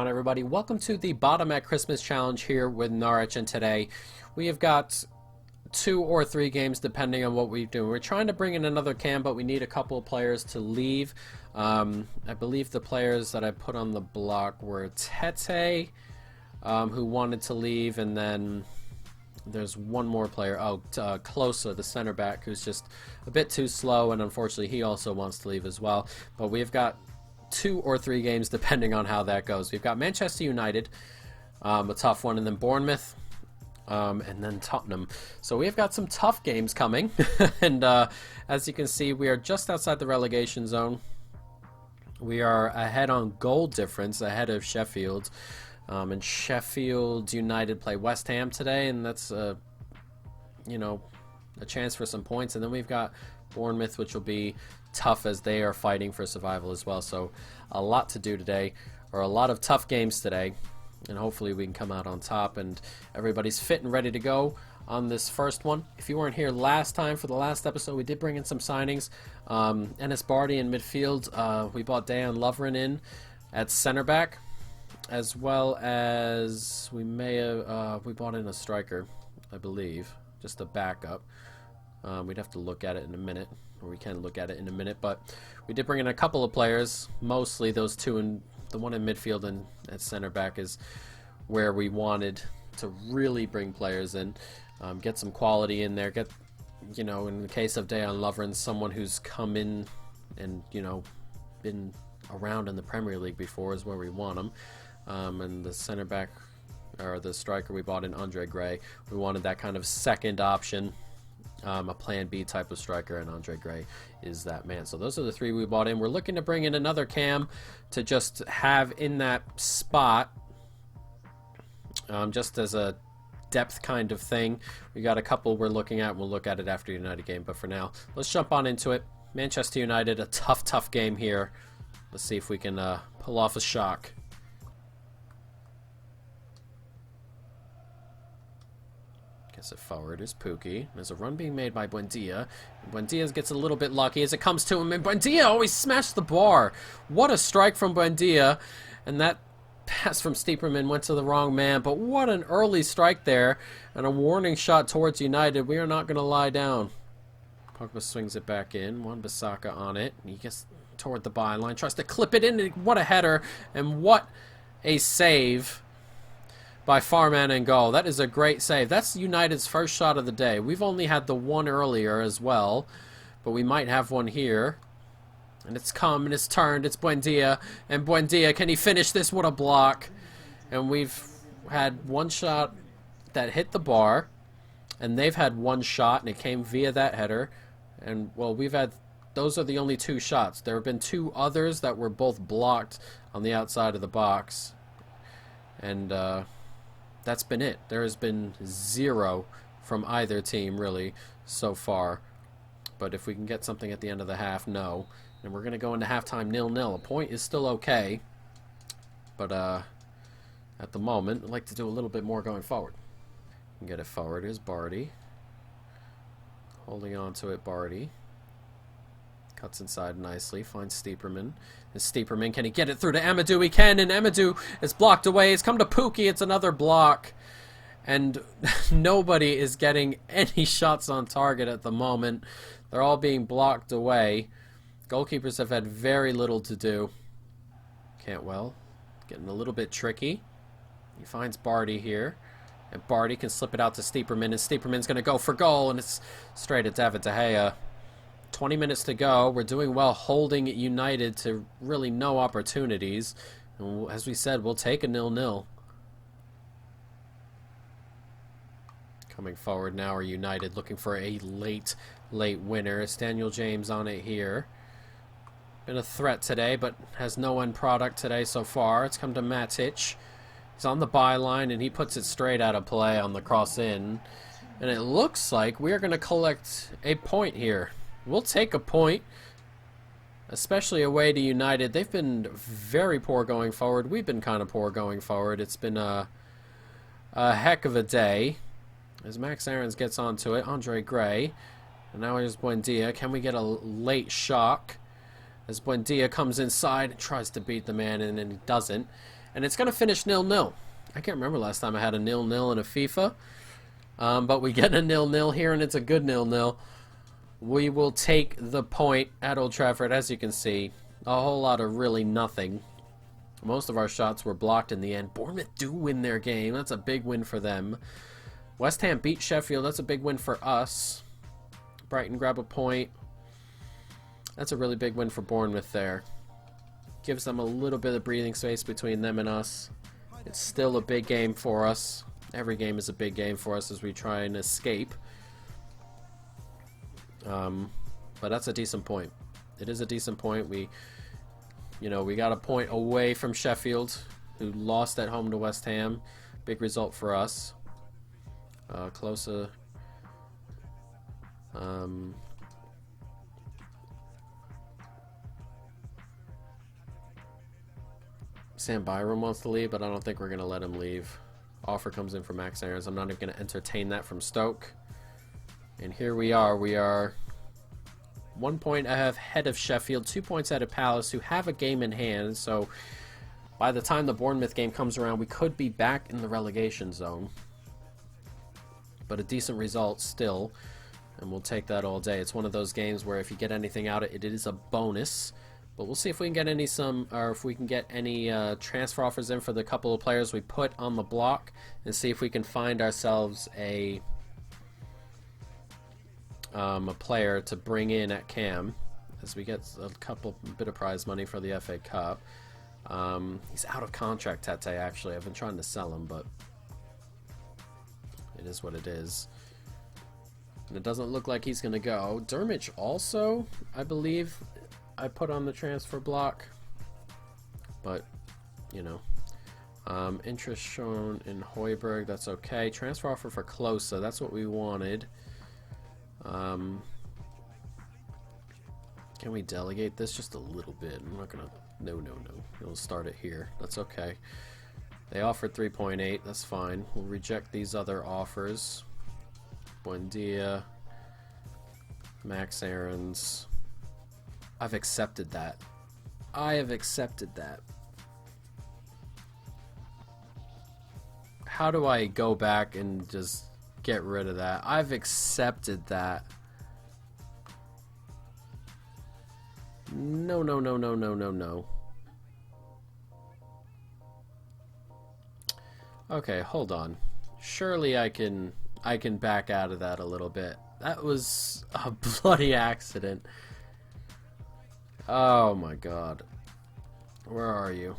on, everybody? Welcome to the Bottom at Christmas Challenge here with Norwich, and today we have got 2 or 3 games depending on what we do. We're trying to bring in another cam, but we need a couple of players to leave. I believe the players that I put on the block were Tete, who wanted to leave, and then there's one more player, Closer, the center back, who's just a bit too slow, and unfortunately he also wants to leave as well. But we've got 2 or 3 games depending on how that goes. We've got Manchester United, a tough one, and then Bournemouth, and then Tottenham. So we've got some tough games coming. And as you can see, we are just outside the relegation zone. We are ahead on goal difference, ahead of Sheffield. And Sheffield United play West Ham today, and that's a chance for some points. And then we've got Bournemouth, which will be tough as they are fighting for survival as well. So a lot to do today, or a lot of tough games today, and hopefully we can come out on top and everybody's fit and ready to go on this first one. If you weren't here last time for the last episode, we did bring in some signings. Ennis Barty in midfield. We bought Dejan Lovren in at center back, as well as we may have we bought in a striker, I believe, just a backup. We'd have to look at it in a minute, or we can look at it in a minute, but we did bring in a couple of players, mostly those two, and the one in midfield and at center back is where we wanted to really bring players in, get some quality in there, get, in the case of Dejan Lovren, someone who's come in and, been around in the Premier League before is where we want him. And the center back, or the striker we bought in, Andre Gray, we wanted that kind of second option, a plan B type of striker, and Andre Gray is that man. So those are the 3 we bought in. We're looking to bring in another cam to just have in that spot, just as a depth kind of thing. We got a couple we're looking at. We'll look at it after United game, but for now, let's jump on into it. Manchester United, a tough game here. Let's see if we can pull off a shock. Gets it forward is Pukki. There's a run being made by Buendia. Buendia gets a little bit lucky as it comes to him, and Buendia always smashed the bar. What a strike from Buendia. And that pass from Stiepermann went to the wrong man, but what an early strike there, and a warning shot towards United. We are not going to lie down. Pogba swings it back in. Wan-Bissaka on it. He gets toward the byline, tries to clip it in. What a header, and what a save by Farman and goal. That is a great save. That's United's first shot of the day. We've only had the one earlier as well, but we might have one here. And it's come and it's turned. It's Buendia, and Buendia, can he finish this? What a block. And we've had one shot that hit the bar, and they've had one shot, and it came via that header. And, well, we've had, those are the only 2 shots. There have been 2 others that were both blocked on the outside of the box. And, that's been it. There has been 0 from either team, really, so far. But if we can get something at the end of the half, no. And we're going to go into halftime 0-0. A point is still okay. But at the moment, I'd like to do a little bit more going forward. Get it forward. Here's Barty. Holding on to it, Barty. Cuts inside nicely, finds Stiepermann. And Stiepermann, can he get it through to Amadou? He can, and Amadou is blocked away. It's come to Pukki. It's another block. And nobody is getting any shots on target at the moment. They're all being blocked away. Goalkeepers have had very little to do. Cantwell getting a little bit tricky. He finds Barty here. And Barty can slip it out to Stiepermann. And Stiepermann's going to go for goal. And it's straight at David De Gea. 20 minutes to go. We're doing well holding United to really no opportunities. And as we said, we'll take a 0-0. Coming forward now are United, looking for a late winner. It's Daniel James on it here. Been a threat today, but has no end product today so far. It's come to Matic. He's on the byline, and he puts it straight out of play on the cross in. And it looks like we're going to collect a point here. We'll take a point, especially away to United. They've been very poor going forward. We've been kind of poor going forward. It's been a heck of a day. As Max Aarons gets onto it, Andre Gray. And now here's Buendia. Can we get a late shock? As Buendia comes inside and tries to beat the man, and he doesn't. And it's going to finish 0-0. I can't remember last time I had a 0-0 in a FIFA. But we get a 0-0 here, and it's a good 0-0. We will take the point at Old Trafford, as you can see. A whole lot of really nothing. Most of our shots were blocked in the end. Bournemouth do win their game. That's a big win for them. West Ham beat Sheffield. That's a big win for us. Brighton grab a point. That's a really big win for Bournemouth there. Gives them a little bit of breathing space between them and us. It's still a big game for us. Every game is a big game for us as we try and escape. But that's a decent point. It is a decent point. We got a point away from Sheffield, who lost at home to West Ham. Big result for us. Closer. Sam Byram wants to leave, but I don't think we're going to let him leave. Offer comes in for Max Aarons. I'm not even going to entertain that from Stoke. And here we are. We are 1 point ahead of Sheffield, 2 points ahead of Palace, who have a game in hand. So by the time the Bournemouth game comes around, we could be back in the relegation zone. But a decent result still, and we'll take that all day. It's one of those games where if you get anything out of it, it is a bonus. But we'll see if we can get any transfer offers in for the couple of players we put on the block, and see if we can find ourselves a player to bring in at Cam, as we get a bit of prize money for the FA Cup. He's out of contract, Tete. Actually, I've been trying to sell him, but it is what it is. And it doesn't look like he's going to go. Norwich also, I believe, I put on the transfer block. But, you know. Interest shown in Højbjerg, that's okay. Transfer offer for Klose, that's what we wanted. Can we delegate this just a little bit? I'm not going to... No. We'll start it here. That's okay. They offered 3.8. That's fine. We'll reject these other offers. Buendia. Max Aarons. I've accepted that. I have accepted that. How do I go back and just get rid of that? I've accepted that. No. Okay, hold on. Surely I can back out of that a little bit. That was a bloody accident. Oh my god. Where are you?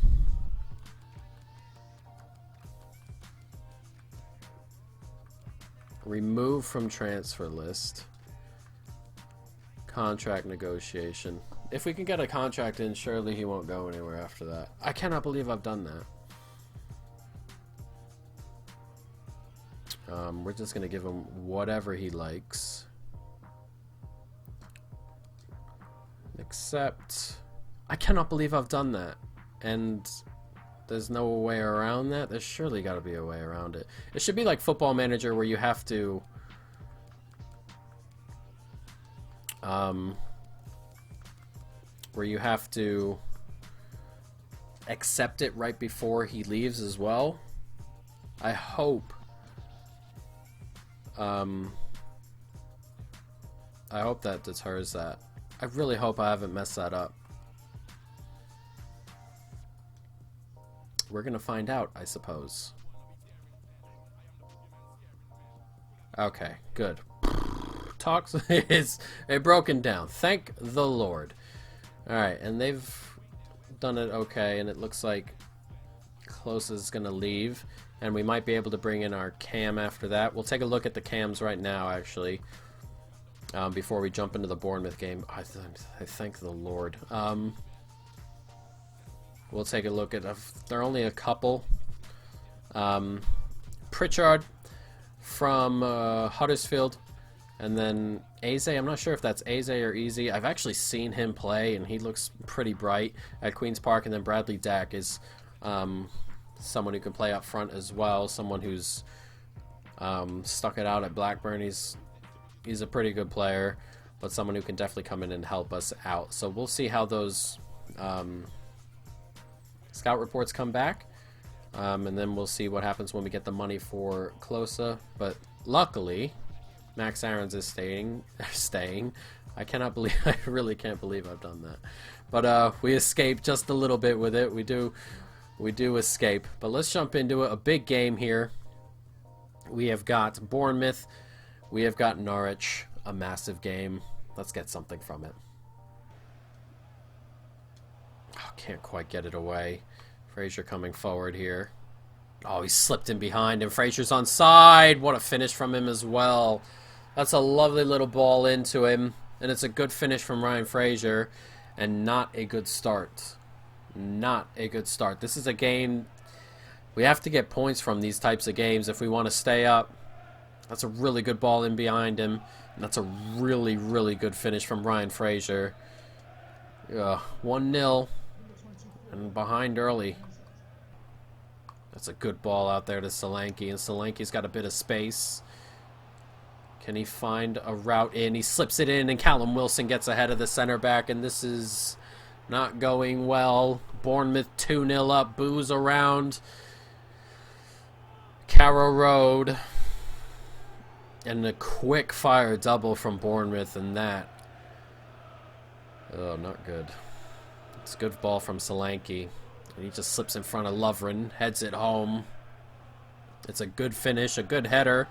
Remove from transfer list. Contract negotiation. If we can get a contract in, surely he won't go anywhere after that. I cannot believe I've done that. We're just going to give him whatever he likes. Accept. I cannot believe I've done that. And there's no way around that. There's surely got to be a way around it. It should be like Football Manager, where you have to... accept it right before he leaves as well. I hope that deters that. I really hope I haven't messed that up. We're gonna find out, I suppose. Okay, good. Talks is broken down. Thank the Lord. Alright, and they've done it okay, and it looks like Klose is gonna leave. And we might be able to bring in our cam after that. We'll take a look at the cams right now, actually, before we jump into the Bournemouth game. I thank the Lord. We'll take a look at... there are only a couple. Pritchard from Huddersfield. And then Eze. I'm not sure if that's Eze or Easy. I've actually seen him play, and he looks pretty bright at Queen's Park. And then Bradley Dack is... someone who can play up front as well. Someone who's stuck it out at Blackburn. He's a pretty good player, but someone who can definitely come in and help us out. So we'll see how those scout reports come back. And then we'll see what happens when we get the money for Klose. But luckily, Max Aarons is staying. I cannot believe, I really can't believe I've done that. But we escaped just a little bit with it. We do escape. But let's jump into it. A big game here. We have got Bournemouth. We have got Norwich. A massive game. Let's get something from it. Oh, can't quite get it away. Fraser coming forward here. Oh, he slipped in behind, and Fraser's onside. What a finish from him as well. That's a lovely little ball into him, and it's a good finish from Ryan Fraser, and not a good start. Not a good start. This is a game we have to get points from these types of games if we want to stay up. That's a really good ball in behind him, and that's a really, really good finish from Ryan Fraser. 1-0. And behind early. That's a good ball out there to Solanke. And Solanke's got a bit of space. Can he find a route in? He slips it in, and Callum Wilson gets ahead of the center back. And this is not going well. Bournemouth 2-0 up. Boos around Carrow Road. And a quick fire double from Bournemouth. And that. Oh, not good. It's a good ball from Solanke. And he just slips in front of Lovren. Heads it home. It's a good finish. A good header.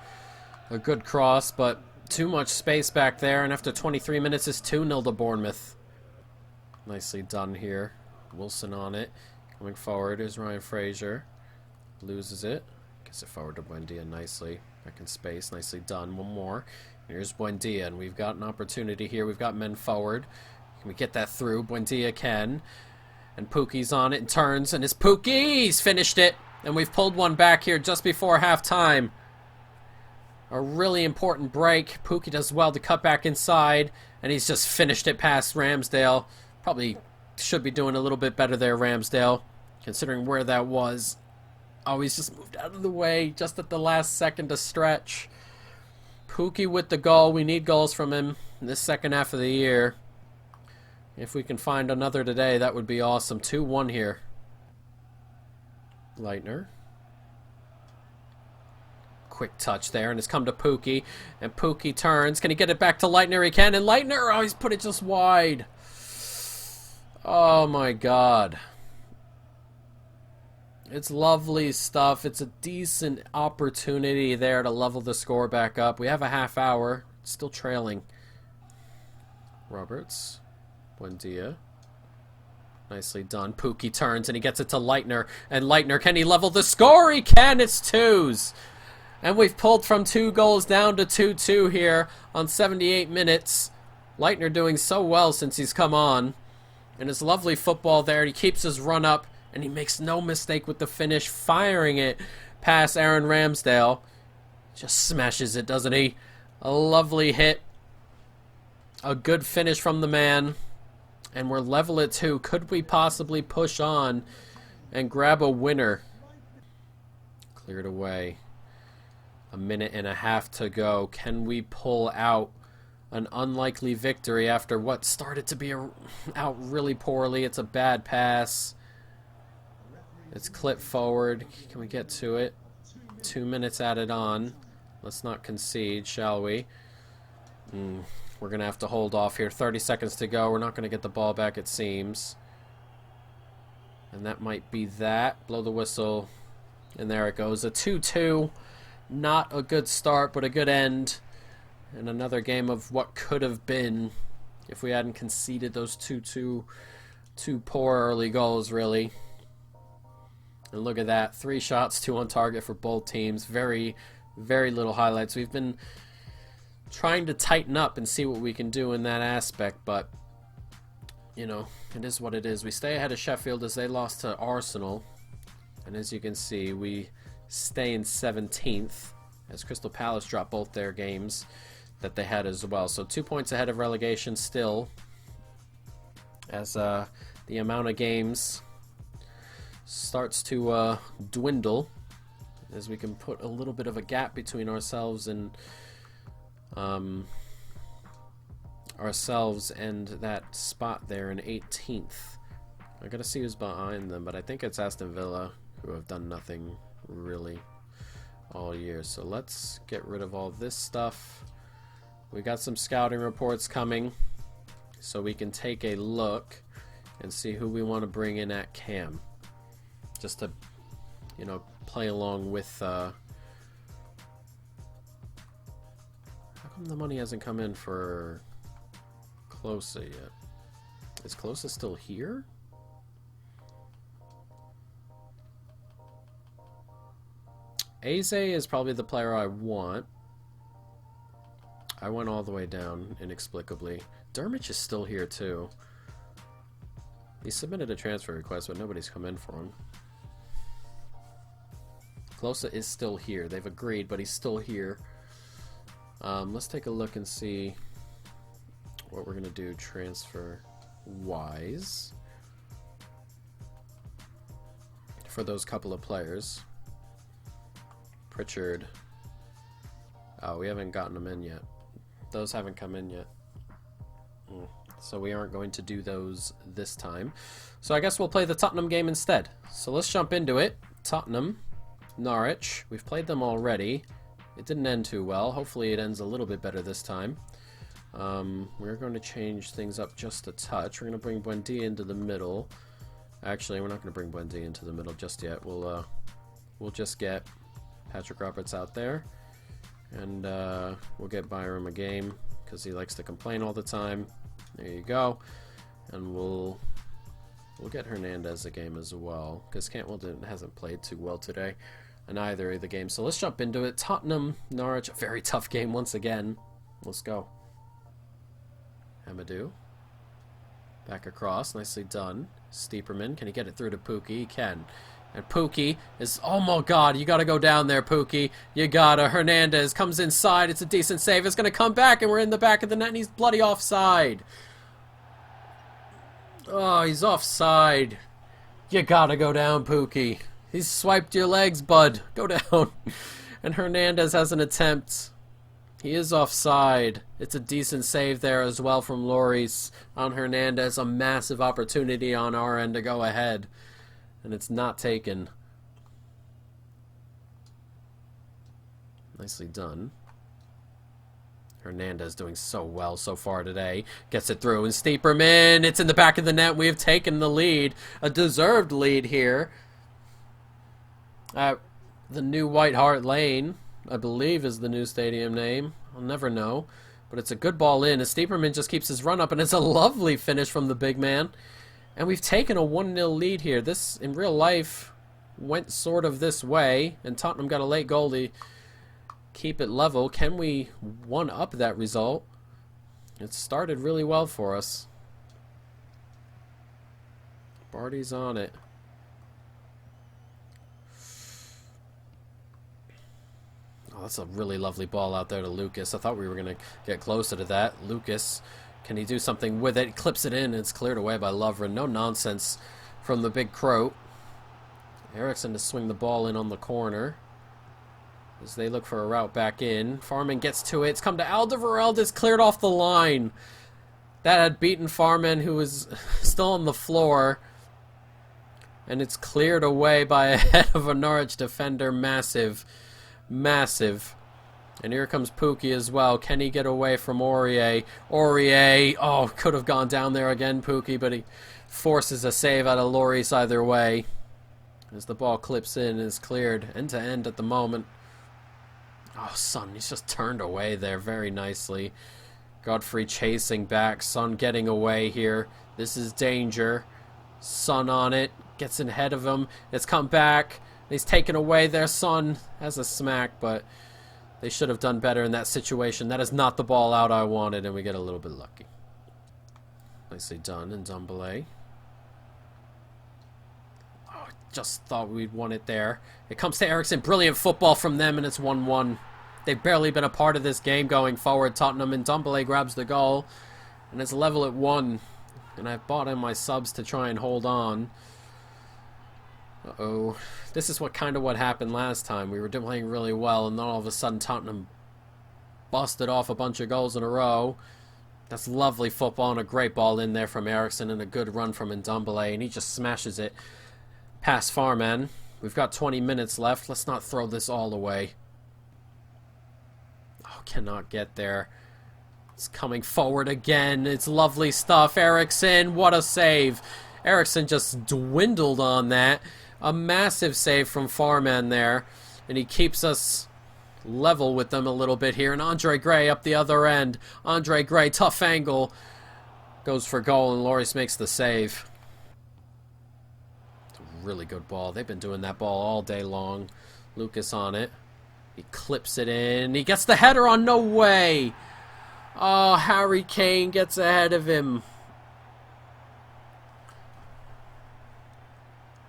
A good cross. But too much space back there. And after 23 minutes, it's 2-0 to Bournemouth. Nicely done here. Wilson on it. Coming forward is Ryan Fraser. Loses it. Gets it forward to Buendia nicely. Back in space. Nicely done. One more. Here's Buendia. And we've got an opportunity here. We've got men forward. Can we get that through? Buendia can. And Pukki's on it and turns. And it's Pukki! He's finished it. And we've pulled one back here just before halftime. A really important break. Pukki does well to cut back inside. And he's just finished it past Ramsdale. Probably should be doing a little bit better there, Ramsdale. Considering where that was. Oh, he's just moved out of the way. Just at the last second to stretch. Pukki with the goal. We need goals from him in this second half of the year. If we can find another today, that would be awesome. 2-1 here. Leitner. Quick touch there, and it's come to Pukki. And Pukki turns. Can he get it back to Leitner? He can. And Leitner, oh, he's put it just wide. Oh, my God. It's lovely stuff. It's a decent opportunity there to level the score back up. We have a half hour. Still trailing. Roberts. Buendia. Nicely done. Pukki turns and he gets it to Leitner. And Leitner, can he level the score? He can. It's 2s. And we've pulled from 2 goals down to 2-2 here on 78 minutes. Leitner doing so well since he's come on. And his lovely football there. He keeps his run up. And he makes no mistake with the finish. Firing it past Aaron Ramsdale. Just smashes it, doesn't he? A lovely hit. A good finish from the man. And we're level at 2. Could we possibly push on and grab a winner? Cleared away. A minute and a half to go. Can we pull out an unlikely victory after what started to be out really poorly? It's a bad pass. It's clipped forward. Can we get to it? 2 minutes added on. Let's not concede, shall we? We're going to have to hold off here. 30 seconds to go. We're not going to get the ball back, it seems. And that might be that. Blow the whistle. And there it goes. A 2-2. Not a good start, but a good end. And another game of what could have been if we hadn't conceded those two poor early goals, really. And look at that. 3 shots, 2 on target for both teams. Very, very little highlights. We've been trying to tighten up and see what we can do in that aspect, but you know, it is what it is. We stay ahead of Sheffield as they lost to Arsenal, and as you can see, we stay in 17th as Crystal Palace dropped both their games that they had as well. So 2 points ahead of relegation still, as the amount of games starts to dwindle, as we can put a little bit of a gap between ourselves and that spot there in 18th. I gotta see who's behind them, but I think it's Aston Villa who have done nothing really all year. So let's get rid of all this stuff. We got some scouting reports coming, so we can take a look and see who we want to bring in at Cam. Just to, you know, play along with... How come the money hasn't come in for Klose yet? Is Klose still here? Eze is probably the player I want. I went all the way down inexplicably. Norwich is still here too. He submitted a transfer request, but nobody's come in for him. Klose is still here. They've agreed, but he's still here. Let's take a look and see what we're gonna do transfer-wise for those couple of players. Pritchard. Oh, we haven't gotten them in yet. Those haven't come in yet. So we aren't going to do those this time. So I guess we'll play the Tottenham game instead. So let's jump into it. Tottenham, Norwich. We've played them already. It didn't end too well. Hopefully it ends a little bit better this time. We're going to change things up just a touch. We're going to bring Buendia into the middle. Actually, we're not going to bring Buendia into the middle just yet. We'll just get Patrick Roberts out there. And we'll get Byram a game because he likes to complain all the time. There you go. And we'll get Hernandez a game as well because Cantwell hasn't played too well today in either of the games. So let's jump into it. Tottenham, Norwich, a very tough game once again. Let's go. Amadou. Back across, nicely done. Steeperman, can he get it through to Pukki? He can. And Pukki is, oh my god, you gotta go down there, Pukki. You gotta. Hernandez comes inside, it's a decent save. It's gonna come back, and we're in the back of the net, and he's bloody offside. Oh, he's offside. You gotta go down, Pukki. He's swiped your legs, bud. Go down. And Hernandez has an attempt. He is offside. It's a decent save there as well from Lloris on Hernandez. A massive opportunity on our end to go ahead. And it's not taken. Nicely done. Hernandez doing so well so far today. Gets it through, and Steeperman, it's in the back of the net. We have taken the lead. A deserved lead here. At the new White Hart Lane, I believe is the new stadium name. I'll never know. But it's a good ball in. And Steeperman just keeps his run up, and it's a lovely finish from the big man. And we've taken a 1-0 lead here. This, in real life, went sort of this way. And Tottenham got a late goal to keep it level. Can we one-up that result? It started really well for us. Barty's on it. Oh, that's a really lovely ball out there to Lucas. I thought we were going to get closer to that. Lucas... Can he do something with it? He clips it in, and it's cleared away by Lovren. No nonsense from the big croat. Eriksson to swing the ball in on the corner as they look for a route back in. Farman gets to it. It's come to Alderweireld. It's cleared off the line. That had beaten Farman, who was still on the floor. And it's cleared away by a head of a Norwich defender. Massive. Massive. And here comes Pukki as well. Can he get away from Aurier? Aurier, oh, could have gone down there again, Pukki, but he forces a save out of Lloris either way. As the ball clips in and is cleared end-to-end at the moment. Oh, Son, he's just turned away there very nicely. Godfrey chasing back. Son getting away here. This is danger. Son on it. Gets in ahead of him. It's come back. He's taken away there. Son has a smack, but... They should have done better in that situation. That is not the ball out I wanted, and we get a little bit lucky. Nicely done, and Ndombele. Oh, just thought we'd won it there. It comes to Eriksson. Brilliant football from them, and it's 1-1. They've barely been a part of this game going forward, Tottenham, and Ndombele grabs the goal, and it's level at 1. And I've bought in my subs to try and hold on. Uh-oh. This is what happened last time. We were playing really well, and then all of a sudden Tottenham busted off a bunch of goals in a row. That's lovely football and a great ball in there from Eriksson and a good run from Ndombele, and he just smashes it past Farman. We've got 20 minutes left. Let's not throw this all away. Oh, cannot get there. It's coming forward again. It's lovely stuff. Eriksson, what a save. Eriksson just dwindled on that. A massive save from Farman there. And he keeps us level with them a little bit here. And Andre Gray up the other end. Andre Gray, tough angle. Goes for goal, and Loris makes the save. It's a really good ball. They've been doing that ball all day long. Lucas on it. He clips it in. He gets the header on. No way. Oh, Harry Kane gets ahead of him.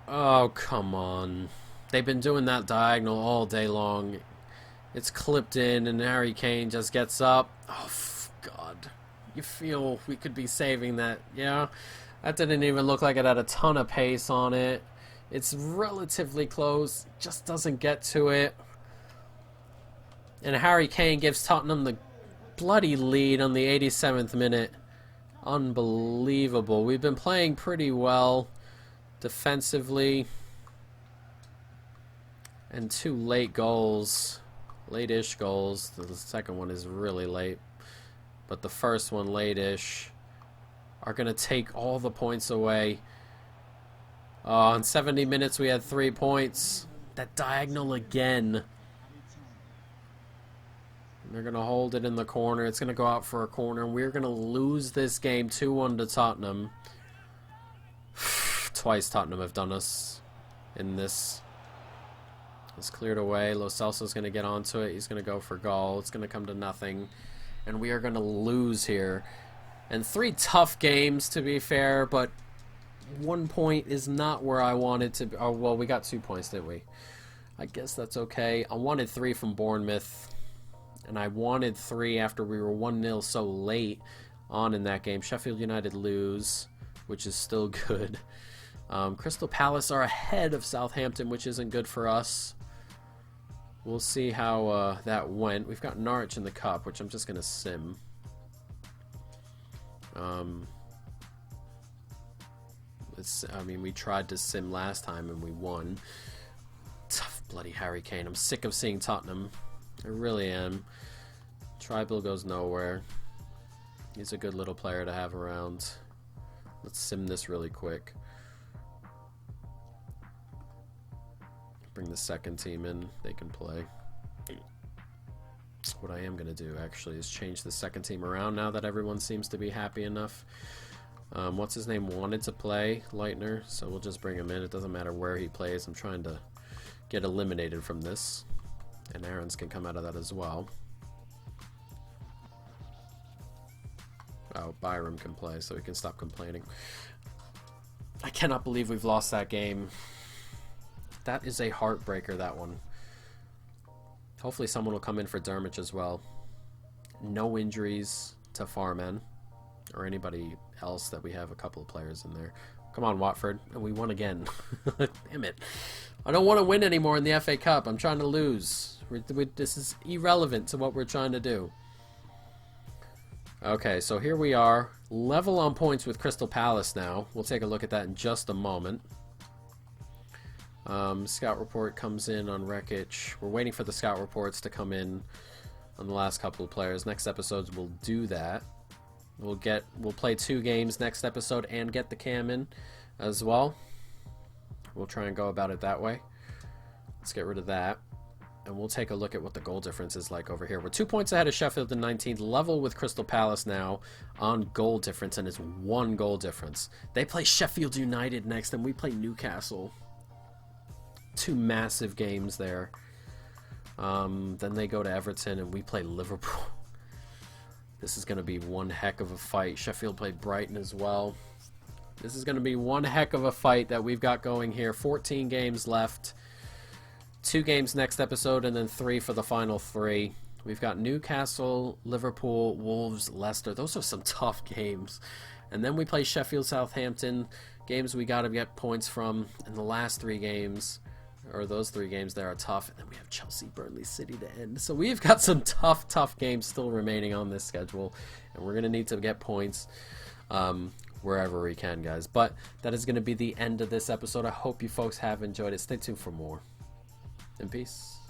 Oh, come on. They've been doing that diagonal all day long. It's clipped in, and Harry Kane just gets up. Oh, God. You feel we could be saving that. Yeah, that didn't even look like it had a ton of pace on it. It's relatively close. Just doesn't get to it. And Harry Kane gives Tottenham the bloody lead on the 87th minute. Unbelievable. We've been playing pretty well defensively. And 2 late goals. Late-ish goals. The second one is really late. But the first one, late-ish, are going to take all the points away. In 70 minutes, we had 3 points. That diagonal again. They're going to hold it in the corner. It's going to go out for a corner. We're going to lose this game 2-1 to Tottenham. Twice Tottenham have done us in this. It's cleared away. Lo Celso's going to get onto it. He's going to go for goal. It's going to come to nothing. And we are going to lose here. And 3 tough games, to be fair, but 1 point is not where I wanted to be. Oh, well, we got 2 points, didn't we? I guess that's okay. I wanted 3 from Bournemouth. And I wanted 3 after we were 1-0 so late on in that game. Sheffield United lose, which is still good. Crystal Palace are ahead of Southampton, which isn't good for us. We'll see how that went. We've got Norwich in the cup, which I'm just going to sim. I mean, we tried to sim last time and we won. Tough bloody Harry Kane. I'm sick of seeing Tottenham. I really am. Tribal goes nowhere. He's a good little player to have around. Let's sim this really quick. Bring the second team in. They can play. What I am going to do, actually, is change the second team around now that everyone seems to be happy enough. What's his name wanted to play, Leitner, so we'll just bring him in. It doesn't matter where he plays. I'm trying to get eliminated from this. And Aarons can come out of that as well. Oh, Byram can play, so he can stop complaining. I cannot believe we've lost that game. That is a heartbreaker, that one. Hopefully someone will come in for Dermich as well. No injuries to Farman or anybody else that we have a couple of players in there. Come on, Watford. And we won again. Damn it. I don't want to win anymore in the FA Cup. I'm trying to lose. This is irrelevant to what we're trying to do. Okay, so here we are. Level on points with Crystal Palace now. We'll take a look at that in just a moment. Scout report comes in on Wreckage. We're waiting for the scout reports to come in on the last couple of players. Next episodes we'll do that. We'll play 2 games next episode and get the cam in as well. We'll try and go about it that way. Let's get rid of that. And we'll take a look at what the goal difference is like over here. We're 2 points ahead of Sheffield in 19th, level with Crystal Palace now on goal difference, and it's 1 goal difference. They play Sheffield United next, and we play Newcastle. 2 massive games there. Then they go to Everton, and we play Liverpool. This is going to be one heck of a fight. Sheffield played Brighton as well. This is going to be one heck of a fight that we've got going here. 14 games left. 2 games next episode, and then 3 for the final 3. We've got Newcastle, Liverpool, Wolves, Leicester. Those are some tough games. And then we play Sheffield, Southampton. Games we got to get points from. And the last 3 games, or those 3 games there, are tough. And then we have Chelsea, Burnley, City to end. So we've got some tough games still remaining on this schedule. And we're going to need to get points. wherever we can, guys. But that is going to be the end of this episode. I hope you folks have enjoyed it. Stay tuned for more. And peace.